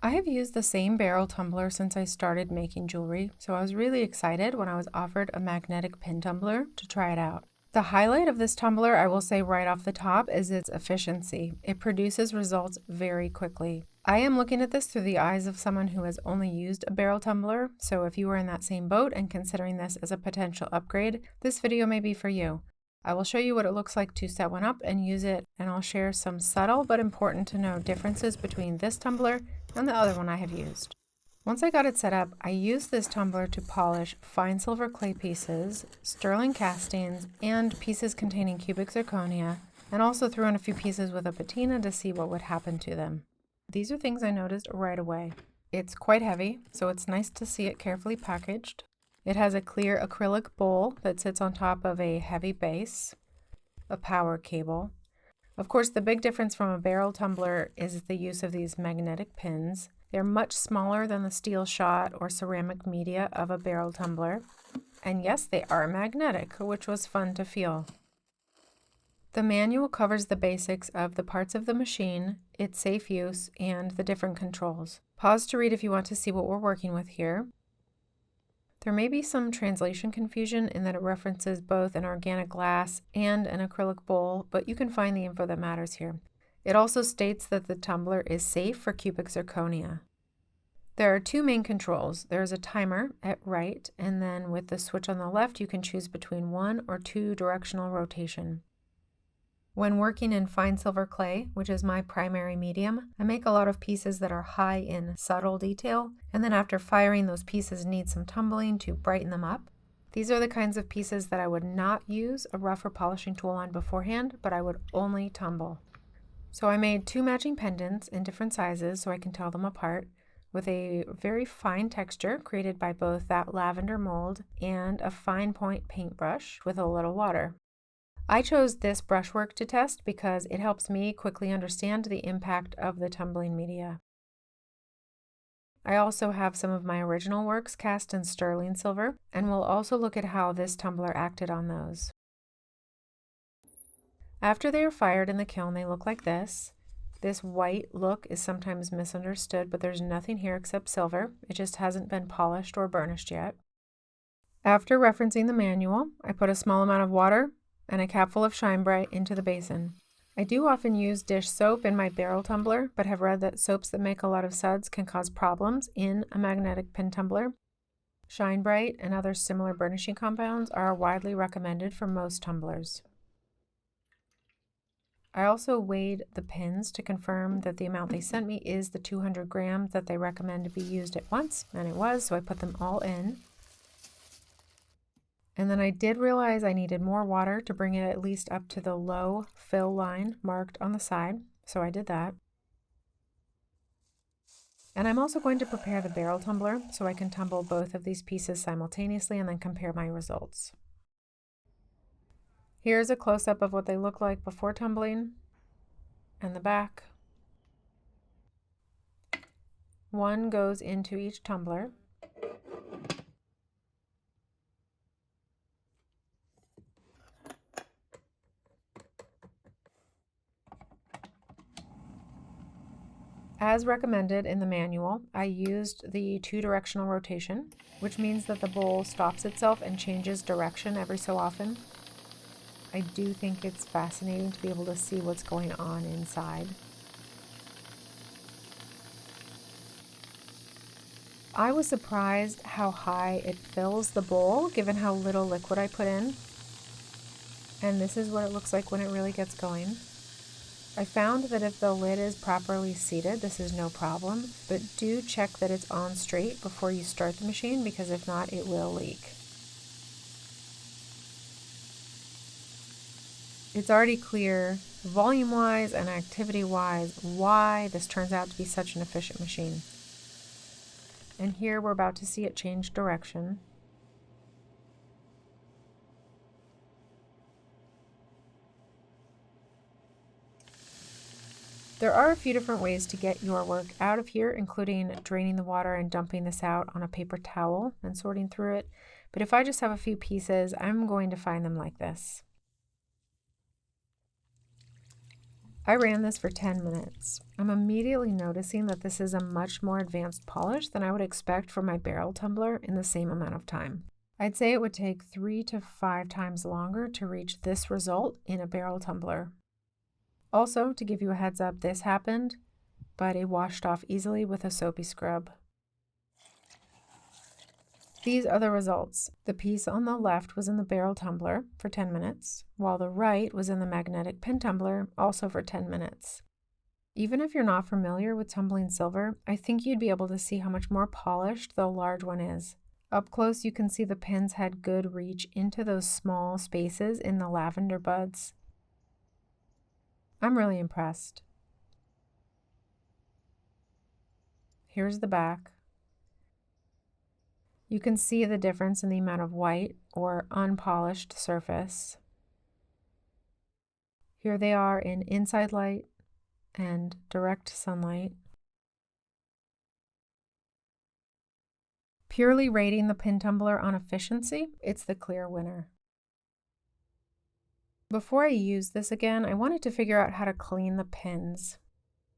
I have used the same barrel tumbler since I started making jewelry, so I was really excited when I was offered a magnetic pin tumbler to try it out. The highlight of this tumbler, I will say right off the top, is its efficiency. It produces results very quickly. I am looking at this through the eyes of someone who has only used a barrel tumbler, so if you are in that same boat and considering this as a potential upgrade, this video may be for you. I will show you what it looks like to set one up and use it, and I'll share some subtle but important to know differences between this tumbler and the other one I have used. Once I got it set up, I used this tumbler to polish fine silver clay pieces, sterling castings, and pieces containing cubic zirconia, and also threw in a few pieces with a patina to see what would happen to them. These are things I noticed right away. It's quite heavy, so it's nice to see it carefully packaged. It has a clear acrylic bowl that sits on top of a heavy base, a power cable. Of course, the big difference from a barrel tumbler is the use of these magnetic pins. They're much smaller than the steel shot or ceramic media of a barrel tumbler. And yes, they are magnetic, which was fun to feel. The manual covers the basics of the parts of the machine, its safe use, and the different controls. Pause to read if you want to see what we're working with here. There may be some translation confusion in that it references both an organic glass and an acrylic bowl, but you can find the info that matters here. It also states that the tumbler is safe for cubic zirconia. There are two main controls. There is a timer at right, and then with the switch on the left, you can choose between 1 or 2 directional rotation. When working in fine silver clay, which is my primary medium, I make a lot of pieces that are high in subtle detail, and then after firing, those pieces need some tumbling to brighten them up. These are the kinds of pieces that I would not use a rougher polishing tool on beforehand, but I would only tumble. So I made 2 matching pendants in different sizes so I can tell them apart, with a very fine texture created by both that lavender mold and a fine point paintbrush with a little water. I chose this brushwork to test because it helps me quickly understand the impact of the tumbling media. I also have some of my original works cast in sterling silver, and we'll also look at how this tumbler acted on those. After they are fired in the kiln, they look like this. This white look is sometimes misunderstood, but there's nothing here except silver. It just hasn't been polished or burnished yet. After referencing the manual, I put a small amount of water and a capful of Shine Bright into the basin. I do often use dish soap in my barrel tumbler, but have read that soaps that make a lot of suds can cause problems in a magnetic pin tumbler. Shine Bright and other similar burnishing compounds are widely recommended for most tumblers. I also weighed the pins to confirm that the amount they sent me is the 200 grams that they recommend to be used at once, and it was, so I put them all in. And then I did realize I needed more water to bring it at least up to the low fill line marked on the side, so I did that. And I'm also going to prepare the barrel tumbler so I can tumble both of these pieces simultaneously and then compare my results. Here's a close-up of what they look like before tumbling and the back. One goes into each tumbler. As recommended in the manual, I used the 2-directional rotation, which means that the bowl stops itself and changes direction every so often. I do think it's fascinating to be able to see what's going on inside. I was surprised how high it fills the bowl given how little liquid I put in. And this is what it looks like when it really gets going. I found that if the lid is properly seated, this is no problem, but do check that it's on straight before you start the machine because if not, it will leak. It's already clear, volume-wise and activity-wise, why this turns out to be such an efficient machine. And here we're about to see it change direction. There are a few different ways to get your work out of here, including draining the water and dumping this out on a paper towel and sorting through it. But if I just have a few pieces, I'm going to find them like this. I ran this for 10 minutes. I'm immediately noticing that this is a much more advanced polish than I would expect for my barrel tumbler in the same amount of time. I'd say it would take 3 to 5 times longer to reach this result in a barrel tumbler. Also, to give you a heads up, this happened, but it washed off easily with a soapy scrub. These are the results. The piece on the left was in the barrel tumbler for 10 minutes, while the right was in the magnetic pin tumbler, also for 10 minutes. Even if you're not familiar with tumbling silver, I think you'd be able to see how much more polished the large one is. Up close, you can see the pins had good reach into those small spaces in the lavender buds. I'm really impressed. Here's the back. You can see the difference in the amount of white or unpolished surface. Here they are in inside light and direct sunlight. Purely rating the pin tumbler on efficiency, it's the clear winner. Before I use this again, I wanted to figure out how to clean the pins.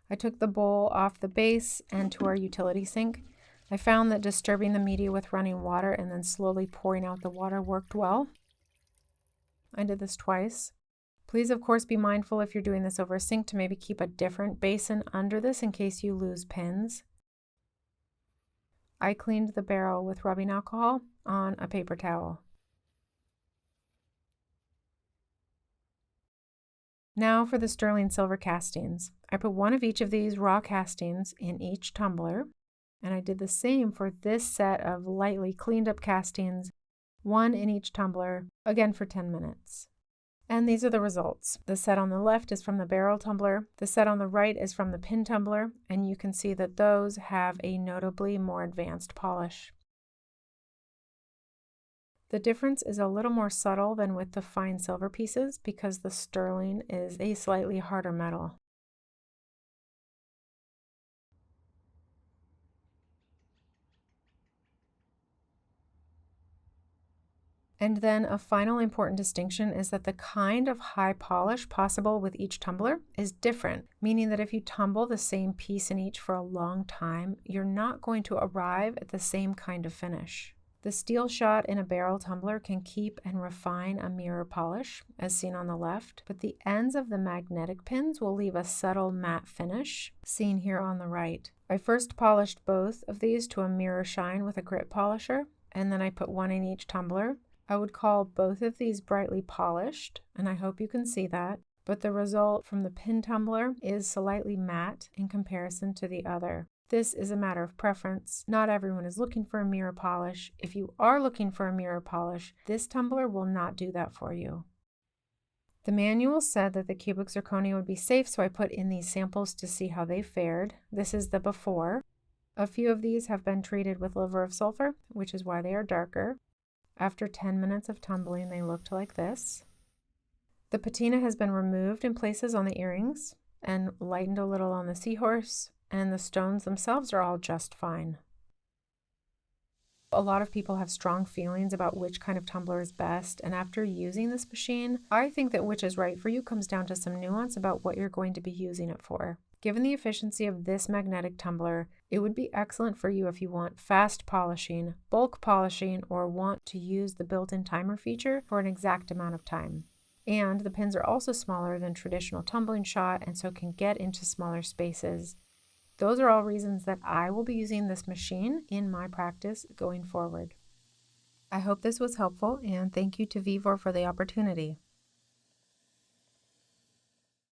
I took the bowl off the base and to our utility sink. I found that disturbing the media with running water and then slowly pouring out the water worked well. I did this twice. Please, of course, be mindful if you're doing this over a sink to maybe keep a different basin under this in case you lose pins. I cleaned the barrel with rubbing alcohol on a paper towel. Now for the sterling silver castings. I put one of each of these raw castings in each tumbler, and I did the same for this set of lightly cleaned up castings, one in each tumbler, again for 10 minutes. And these are the results. The set on the left is from the barrel tumbler, the set on the right is from the pin tumbler, and you can see that those have a notably more advanced polish. The difference is a little more subtle than with the fine silver pieces because the sterling is a slightly harder metal. And then a final important distinction is that the kind of high polish possible with each tumbler is different, meaning that if you tumble the same piece in each for a long time, you're not going to arrive at the same kind of finish. The steel shot in a barrel tumbler can keep and refine a mirror polish, as seen on the left, but the ends of the magnetic pins will leave a subtle matte finish, seen here on the right. I first polished both of these to a mirror shine with a grit polisher, and then I put one in each tumbler. I would call both of these brightly polished, and I hope you can see that, but the result from the pin tumbler is slightly matte in comparison to the other. This is a matter of preference. Not everyone is looking for a mirror polish. If you are looking for a mirror polish, this tumbler will not do that for you. The manual said that the cubic zirconia would be safe, so I put in these samples to see how they fared. This is the before. A few of these have been treated with liver of sulfur, which is why they are darker. After 10 minutes of tumbling, they looked like this. The patina has been removed in places on the earrings and lightened a little on the seahorse, and the stones themselves are all just fine. A lot of people have strong feelings about which kind of tumbler is best, and after using this machine, I think that which is right for you comes down to some nuance about what you're going to be using it for. Given the efficiency of this magnetic tumbler, it would be excellent for you if you want fast polishing, bulk polishing, or want to use the built-in timer feature for an exact amount of time. And the pins are also smaller than traditional tumbling shot and so can get into smaller spaces. Those are all reasons that I will be using this machine in my practice going forward. I hope this was helpful, and thank you to VEVOR for the opportunity.